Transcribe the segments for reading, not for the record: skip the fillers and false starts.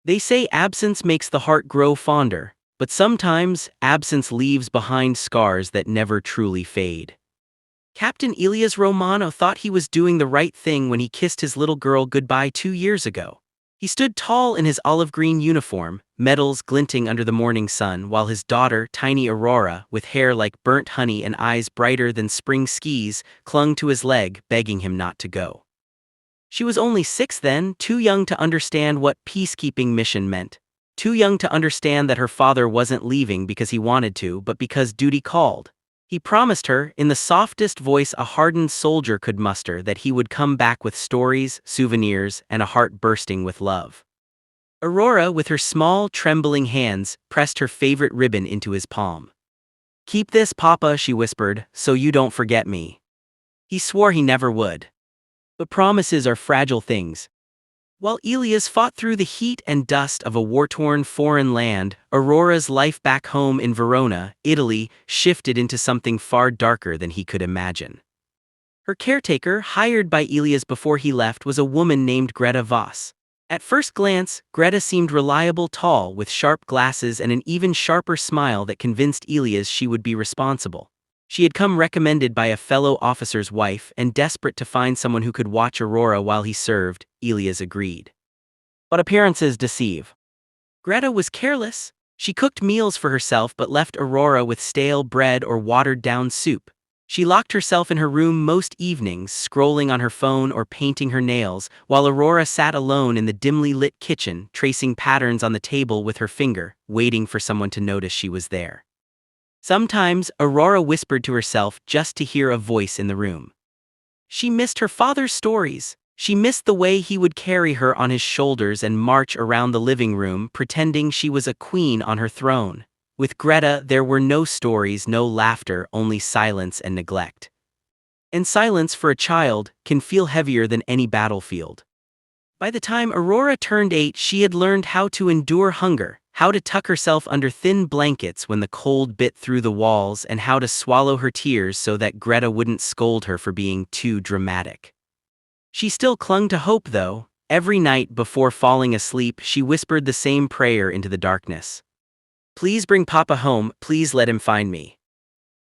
They say absence makes the heart grow fonder, but sometimes absence leaves behind scars that never truly fade. Captain Elias Romano thought he was doing the right thing when he kissed his little girl goodbye 2 years ago. He stood tall in his olive green uniform, medals glinting under the morning sun, while his daughter, tiny Aurora, with hair like burnt honey and eyes brighter than spring skis, clung to his leg, begging him not to go. She was only 6 then, too young to understand what peacekeeping mission meant. Too young to understand that her father wasn't leaving because he wanted to, but because duty called. He promised her, in the softest voice a hardened soldier could muster, that he would come back with stories, souvenirs, and a heart bursting with love. Aurora, with her small, trembling hands, pressed her favorite ribbon into his palm. "Keep this, Papa," she whispered, "so you don't forget me." He swore he never would. But promises are fragile things. While Elias fought through the heat and dust of a war-torn foreign land, Aurora's life back home in Verona, Italy, shifted into something far darker than he could imagine. Her caretaker, hired by Elias before he left, was a woman named Greta Voss. At first glance, Greta seemed reliable, tall, with sharp glasses and an even sharper smile that convinced Elias she would be responsible. She had come recommended by a fellow officer's wife, and desperate to find someone who could watch Aurora while he served, Elias agreed. But appearances deceive. Greta was careless. She cooked meals for herself but left Aurora with stale bread or watered-down soup. She locked herself in her room most evenings, scrolling on her phone or painting her nails, while Aurora sat alone in the dimly lit kitchen, tracing patterns on the table with her finger, waiting for someone to notice she was there. Sometimes, Aurora whispered to herself just to hear a voice in the room. She missed her father's stories. She missed the way he would carry her on his shoulders and march around the living room, pretending she was a queen on her throne. With Greta, there were no stories, no laughter, only silence and neglect. And silence, for a child, can feel heavier than any battlefield. By the time Aurora turned 8, she had learned how to endure hunger, how to tuck herself under thin blankets when the cold bit through the walls, and how to swallow her tears so that Greta wouldn't scold her for being too dramatic. She still clung to hope, though. Every night before falling asleep, she whispered the same prayer into the darkness. "Please bring Papa home, please let him find me."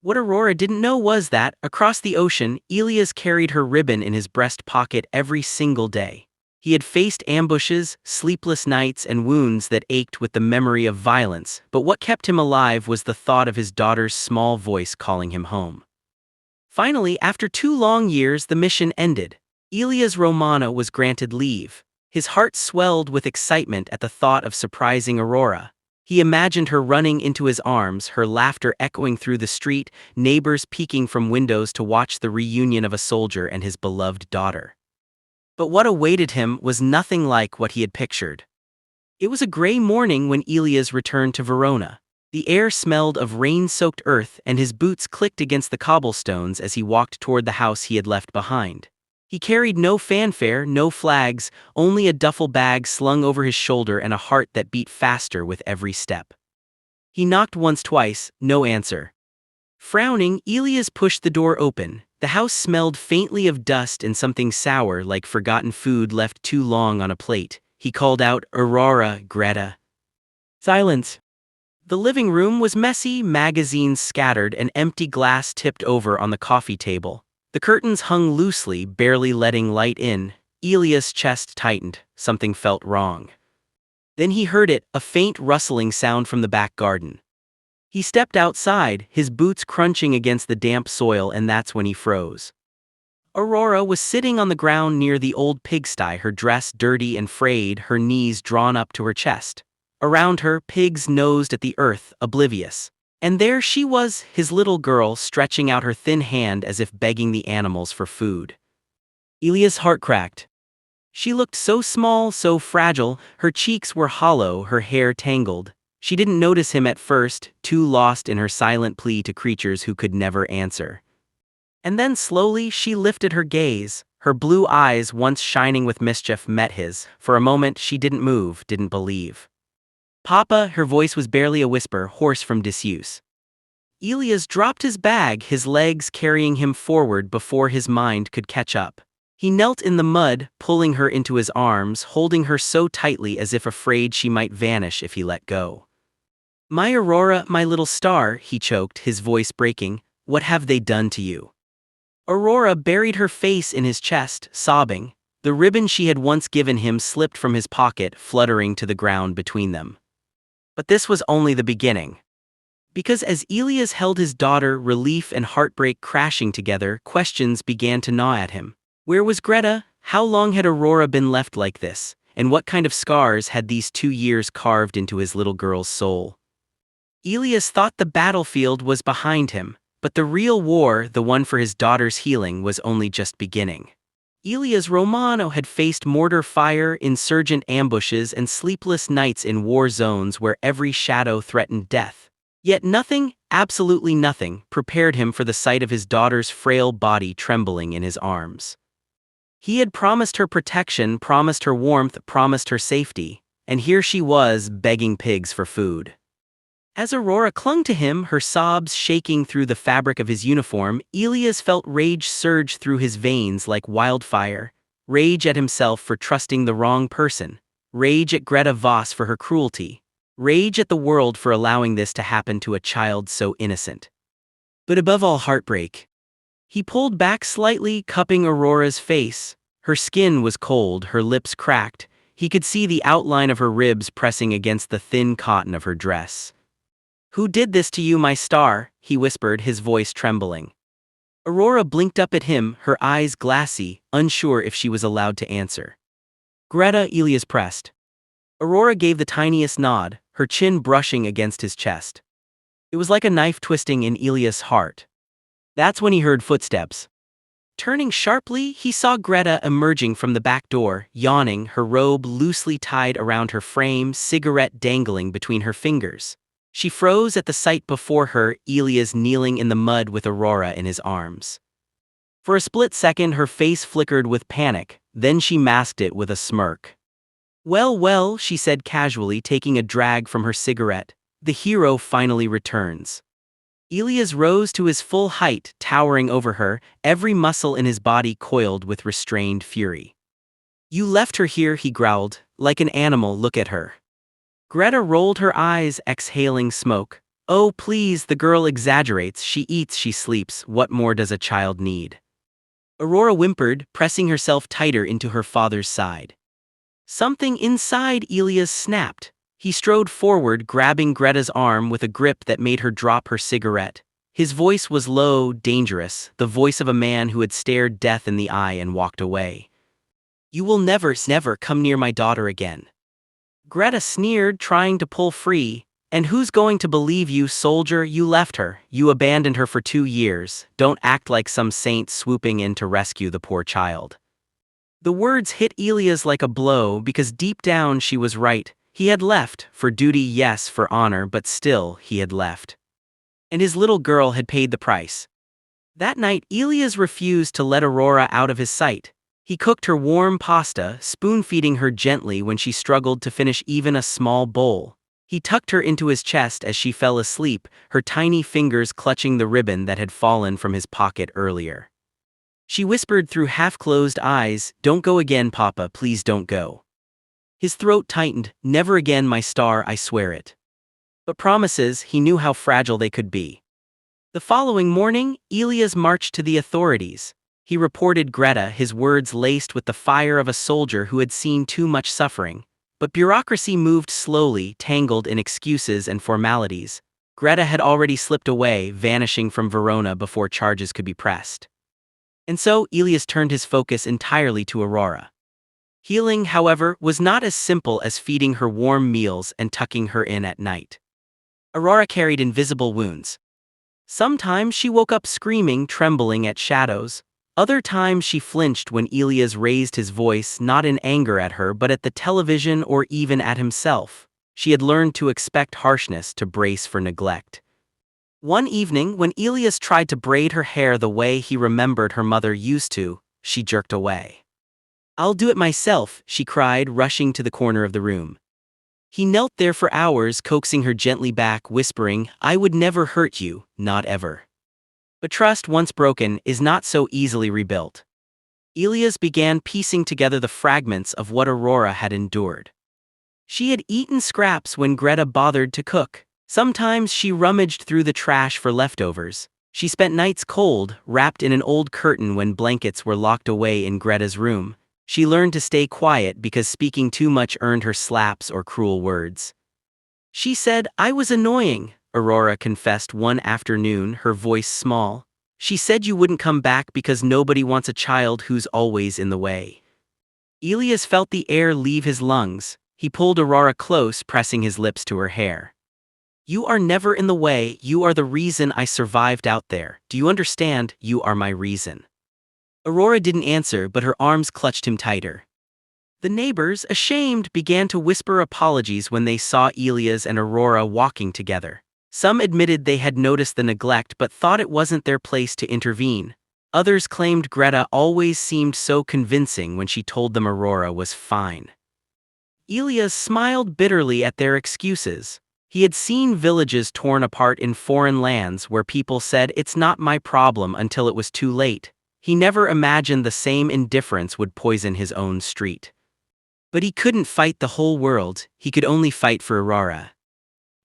What Aurora didn't know was that, across the ocean, Elias carried her ribbon in his breast pocket every single day. He had faced ambushes, sleepless nights, and wounds that ached with the memory of violence, but what kept him alive was the thought of his daughter's small voice calling him home. Finally, after 2 long years, the mission ended. Elias Romano was granted leave. His heart swelled with excitement at the thought of surprising Aurora. He imagined her running into his arms, her laughter echoing through the street, neighbors peeking from windows to watch the reunion of a soldier and his beloved daughter. But what awaited him was nothing like what he had pictured. It was a gray morning when Elias returned to Verona. The air smelled of rain-soaked earth, and his boots clicked against the cobblestones as he walked toward the house he had left behind. He carried no fanfare, no flags, only a duffel bag slung over his shoulder and a heart that beat faster with every step. He knocked once, twice, no answer. Frowning, Elias pushed the door open. The house smelled faintly of dust and something sour, like forgotten food left too long on a plate. He called out, "Aurora, Greta." Silence. The living room was messy, magazines scattered, and empty glass tipped over on the coffee table. The curtains hung loosely, barely letting light in. Elias' chest tightened. Something felt wrong. Then he heard it, a faint rustling sound from the back garden. He stepped outside, his boots crunching against the damp soil, and that's when he froze. Aurora was sitting on the ground near the old pigsty, her dress dirty and frayed, her knees drawn up to her chest. Around her, pigs nosed at the earth, oblivious. And there she was, his little girl, stretching out her thin hand as if begging the animals for food. Elias' heart cracked. She looked so small, so fragile, her cheeks were hollow, her hair tangled. She didn't notice him at first, too lost in her silent plea to creatures who could never answer. And then slowly she lifted her gaze. Her blue eyes, once shining with mischief, met his. For a moment she didn't move, didn't believe. "Papa," her voice was barely a whisper, hoarse from disuse. Elias dropped his bag, his legs carrying him forward before his mind could catch up. He knelt in the mud, pulling her into his arms, holding her so tightly as if afraid she might vanish if he let go. "My Aurora, my little star," he choked, his voice breaking, "what have they done to you?" Aurora buried her face in his chest, sobbing. The ribbon she had once given him slipped from his pocket, fluttering to the ground between them. But this was only the beginning. Because as Elias held his daughter, relief and heartbreak crashing together, questions began to gnaw at him. Where was Greta? How long had Aurora been left like this? And what kind of scars had these 2 years carved into his little girl's soul? Elias thought the battlefield was behind him, but the real war, the one for his daughter's healing, was only just beginning. Elias Romano had faced mortar fire, insurgent ambushes, and sleepless nights in war zones where every shadow threatened death. Yet nothing, absolutely nothing, prepared him for the sight of his daughter's frail body trembling in his arms. He had promised her protection, promised her warmth, promised her safety, and here she was, begging pigs for food. As Aurora clung to him, her sobs shaking through the fabric of his uniform, Elias felt rage surge through his veins like wildfire. Rage at himself for trusting the wrong person. Rage at Greta Voss for her cruelty. Rage at the world for allowing this to happen to a child so innocent. But above all, heartbreak. He pulled back slightly, cupping Aurora's face. Her skin was cold, her lips cracked. He could see the outline of her ribs pressing against the thin cotton of her dress. "Who did this to you, my star?" he whispered, his voice trembling. Aurora blinked up at him, her eyes glassy, unsure if she was allowed to answer. "Greta," Elias pressed. Aurora gave the tiniest nod, her chin brushing against his chest. It was like a knife twisting in Elias' heart. That's when he heard footsteps. Turning sharply, he saw Greta emerging from the back door, yawning, her robe loosely tied around her frame, cigarette dangling between her fingers. She froze at the sight before her, Elias kneeling in the mud with Aurora in his arms. For a split second her face flickered with panic, then she masked it with a smirk. "Well, well," she said casually, taking a drag from her cigarette, "the hero finally returns." Elias rose to his full height, towering over her, every muscle in his body coiled with restrained fury. "You left her here," he growled, "like an animal, look at her." Greta rolled her eyes, exhaling smoke. "Oh, please, the girl exaggerates, she eats, she sleeps, what more does a child need?" Aurora whimpered, pressing herself tighter into her father's side. Something inside Elias snapped. He strode forward, grabbing Greta's arm with a grip that made her drop her cigarette. His voice was low, dangerous, the voice of a man who had stared death in the eye and walked away. "You will never come near my daughter again." Greta sneered, trying to pull free. "And who's going to believe you, soldier? You left her. You abandoned her for 2 years. Don't act like some saint swooping in to rescue the poor child." The words hit Elias like a blow because deep down she was right. He had left, for duty, yes, for honor, but still, he had left. And his little girl had paid the price. That night, Elias refused to let Aurora out of his sight. He cooked her warm pasta, spoon-feeding her gently when she struggled to finish even a small bowl. He tucked her into his chest as she fell asleep, her tiny fingers clutching the ribbon that had fallen from his pocket earlier. She whispered through half-closed eyes, "Don't go again, Papa, please don't go." His throat tightened, "Never again, my star, I swear it." But promises, he knew how fragile they could be. The following morning, Elias marched to the authorities. He reported Greta, his words laced with the fire of a soldier who had seen too much suffering. But bureaucracy moved slowly, tangled in excuses and formalities. Greta had already slipped away, vanishing from Verona before charges could be pressed. And so, Elias turned his focus entirely to Aurora. Healing, however, was not as simple as feeding her warm meals and tucking her in at night. Aurora carried invisible wounds. Sometimes she woke up screaming, trembling at shadows. Other times she flinched when Elias raised his voice, not in anger at her but at the television or even at himself. She had learned to expect harshness, to brace for neglect. One evening, when Elias tried to braid her hair the way he remembered her mother used to, she jerked away. "I'll do it myself," she cried, rushing to the corner of the room. He knelt there for hours, coaxing her gently back, whispering, "I would never hurt you, not ever." But trust, once broken, is not so easily rebuilt. Elias began piecing together the fragments of what Aurora had endured. She had eaten scraps when Greta bothered to cook. Sometimes she rummaged through the trash for leftovers. She spent nights cold, wrapped in an old curtain when blankets were locked away in Greta's room. She learned to stay quiet because speaking too much earned her slaps or cruel words. She said, "I was annoying," Aurora confessed one afternoon, her voice small. "She said you wouldn't come back because nobody wants a child who's always in the way." Elias felt the air leave his lungs. He pulled Aurora close, pressing his lips to her hair. "You are never in the way, you are the reason I survived out there. Do you understand? You are my reason." Aurora didn't answer, but her arms clutched him tighter. The neighbors, ashamed, began to whisper apologies when they saw Elias and Aurora walking together. Some admitted they had noticed the neglect but thought it wasn't their place to intervene. Others claimed Greta always seemed so convincing when she told them Aurora was fine. Elias smiled bitterly at their excuses. He had seen villages torn apart in foreign lands where people said, "It's not my problem," until it was too late. He never imagined the same indifference would poison his own street. But he couldn't fight the whole world, he could only fight for Aurora.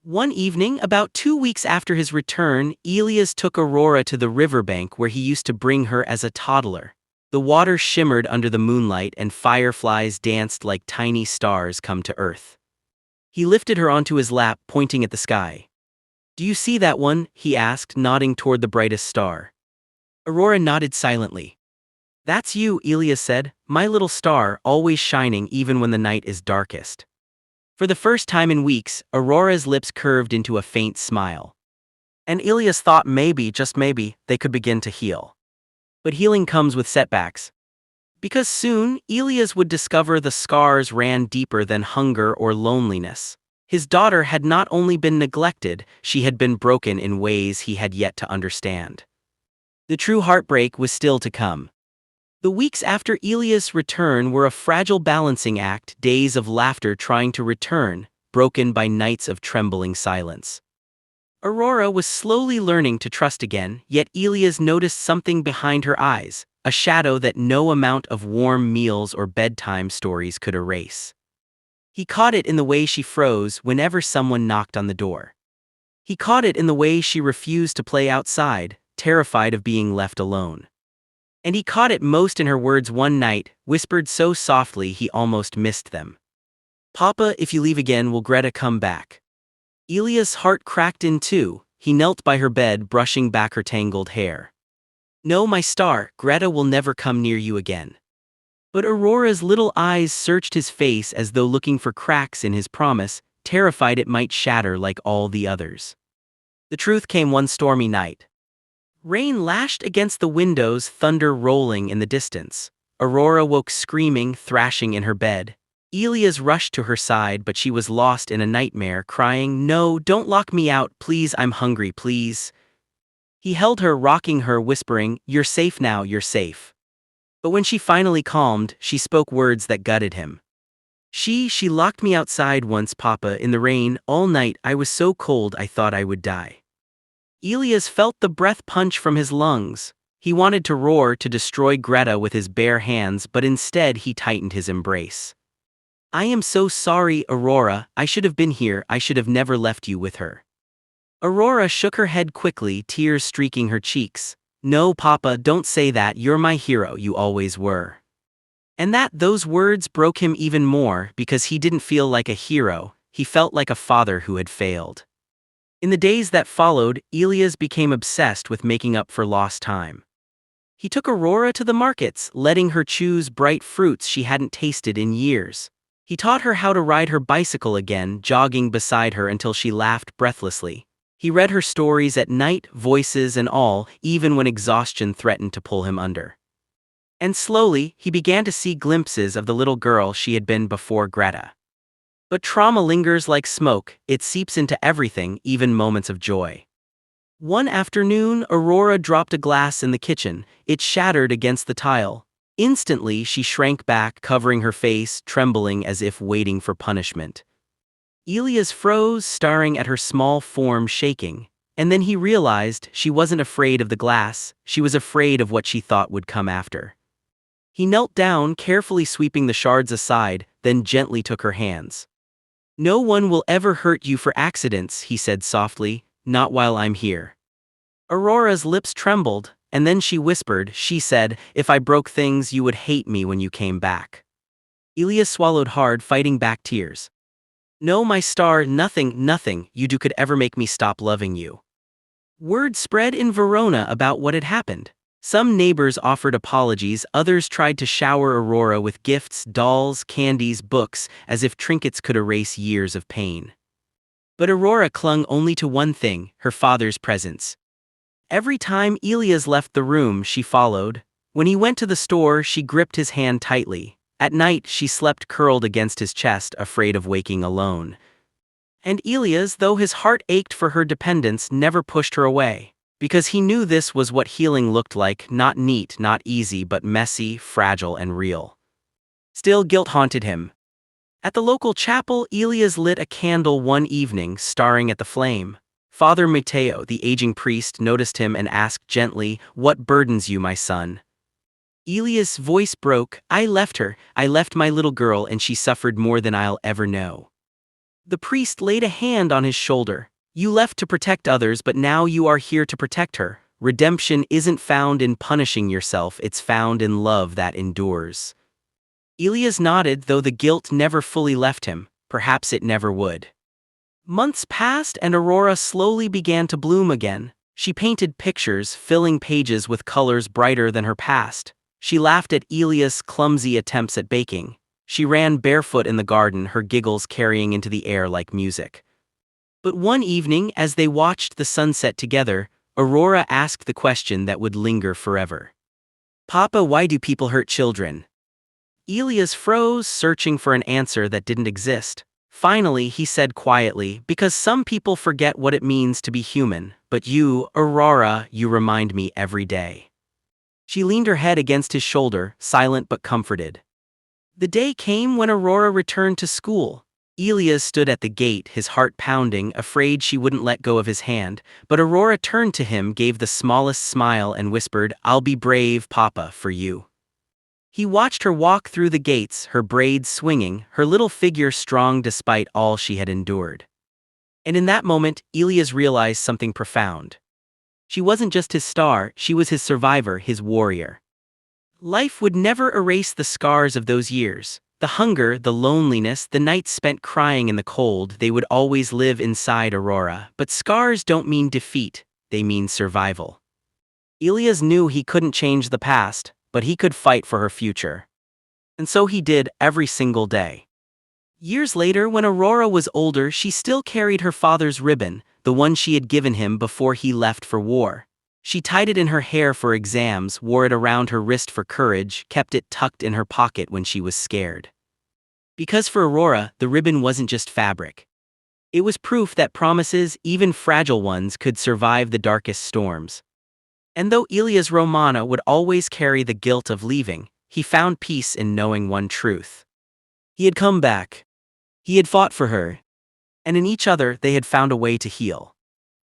One evening, about 2 weeks after his return, Elias took Aurora to the riverbank where he used to bring her as a toddler. The water shimmered under the moonlight and fireflies danced like tiny stars come to earth. He lifted her onto his lap, pointing at the sky. "Do you see that one?" he asked, nodding toward the brightest star. Aurora nodded silently. "That's you," Elias said, "my little star, always shining even when the night is darkest." For the first time in weeks, Aurora's lips curved into a faint smile. And Elias thought maybe, just maybe, they could begin to heal. But healing comes with setbacks. Because soon, Elias would discover the scars ran deeper than hunger or loneliness. His daughter had not only been neglected, she had been broken in ways he had yet to understand. The true heartbreak was still to come. The weeks after Elias' return were a fragile balancing act, days of laughter trying to return, broken by nights of trembling silence. Aurora was slowly learning to trust again, yet Elias noticed something behind her eyes, a shadow that no amount of warm meals or bedtime stories could erase. He caught it in the way she froze whenever someone knocked on the door. He caught it in the way she refused to play outside, terrified of being left alone. And he caught it most in her words one night, whispered so softly he almost missed them. "Papa, if you leave again, will Greta come back?" Elias' heart cracked in two. He knelt by her bed, brushing back her tangled hair. "No, my star, Greta will never come near you again." But Aurora's little eyes searched his face as though looking for cracks in his promise, terrified it might shatter like all the others. The truth came one stormy night. Rain lashed against the windows, thunder rolling in the distance. Aurora woke screaming, thrashing in her bed. Elias rushed to her side, but she was lost in a nightmare, crying, "No, don't lock me out, please, I'm hungry, please." He held her, rocking her, whispering, "You're safe now, you're safe." But when she finally calmed, she spoke words that gutted him. She locked me outside once, Papa, in the rain, all night, I was so cold I thought I would die." Elias felt the breath punch from his lungs. He wanted to roar, to destroy Greta with his bare hands, but instead he tightened his embrace. "I am so sorry, Aurora, I should have been here, I should have never left you with her." Aurora shook her head quickly, tears streaking her cheeks. "No, Papa, don't say that, you're my hero, you always were." And those words broke him even more, because he didn't feel like a hero, he felt like a father who had failed. In the days that followed, Elias became obsessed with making up for lost time. He took Aurora to the markets, letting her choose bright fruits she hadn't tasted in years. He taught her how to ride her bicycle again, jogging beside her until she laughed breathlessly. He read her stories at night, voices and all, even when exhaustion threatened to pull him under. And slowly, he began to see glimpses of the little girl she had been before Greta. But trauma lingers like smoke, it seeps into everything, even moments of joy. One afternoon, Aurora dropped a glass in the kitchen. It shattered against the tile. Instantly, she shrank back, covering her face, trembling as if waiting for punishment. Elias froze, staring at her small form shaking. And then he realized she wasn't afraid of the glass, she was afraid of what she thought would come after. He knelt down, carefully sweeping the shards aside, then gently took her hands. "No one will ever hurt you for accidents," he said softly, "not while I'm here." Aurora's lips trembled, and then she whispered, she said, "If I broke things, you would hate me when you came back." Ilias swallowed hard, fighting back tears. "No, my star, nothing you do could ever make me stop loving you." Word spread in Verona about what had happened. Some neighbors offered apologies, others tried to shower Aurora with gifts, dolls, candies, books, as if trinkets could erase years of pain. But Aurora clung only to one thing, her father's presence. Every time Ilias left the room, she followed. When he went to the store, she gripped his hand tightly. At night, she slept curled against his chest, afraid of waking alone. And Ilias, though his heart ached for her dependence, never pushed her away. Because he knew this was what healing looked like, not neat, not easy, but messy, fragile, and real. Still, guilt haunted him. At the local chapel, Ilias lit a candle one evening, staring at the flame. Father Mateo, the aging priest, noticed him and asked gently, "What burdens you, my son?" Ilias' voice broke. I left my little girl, and she suffered more than I'll ever know." The priest laid a hand on his shoulder. "You left to protect others, but now you are here to protect her. Redemption isn't found in punishing yourself, it's found in love that endures." Ilias nodded, though the guilt never fully left him. Perhaps it never would. Months passed and Aurora slowly began to bloom again. She painted pictures, filling pages with colors brighter than her past. She laughed at Ilias' clumsy attempts at baking. She ran barefoot in the garden, her giggles carrying into the air like music. But one evening, as they watched the sunset together, Aurora asked the question that would linger forever. "Papa, why do people hurt children?" Ilias froze, searching for an answer that didn't exist. Finally, he said quietly, "Because some people forget what it means to be human, but you, Aurora, you remind me every day." She leaned her head against his shoulder, silent but comforted. The day came when Aurora returned to school. Ilias stood at the gate, his heart pounding, afraid she wouldn't let go of his hand, but Aurora turned to him, gave the smallest smile, and whispered, "I'll be brave, Papa, for you." He watched her walk through the gates, her braids swinging, her little figure strong despite all she had endured. And in that moment, Ilias realized something profound. She wasn't just his star, she was his survivor, his warrior. Life would never erase the scars of those years. The hunger, the loneliness, the nights spent crying in the cold, they would always live inside Aurora. But scars don't mean defeat, they mean survival. Ilias knew he couldn't change the past, but he could fight for her future. And so he did, every single day. Years later, when Aurora was older, she still carried her father's ribbon, the one she had given him before he left for war. She tied it in her hair for exams, wore it around her wrist for courage, kept it tucked in her pocket when she was scared. Because for Aurora, the ribbon wasn't just fabric. It was proof that promises, even fragile ones, could survive the darkest storms. And though Ilias Romana would always carry the guilt of leaving, he found peace in knowing one truth. He had come back. He had fought for her. And in each other they had found a way to heal.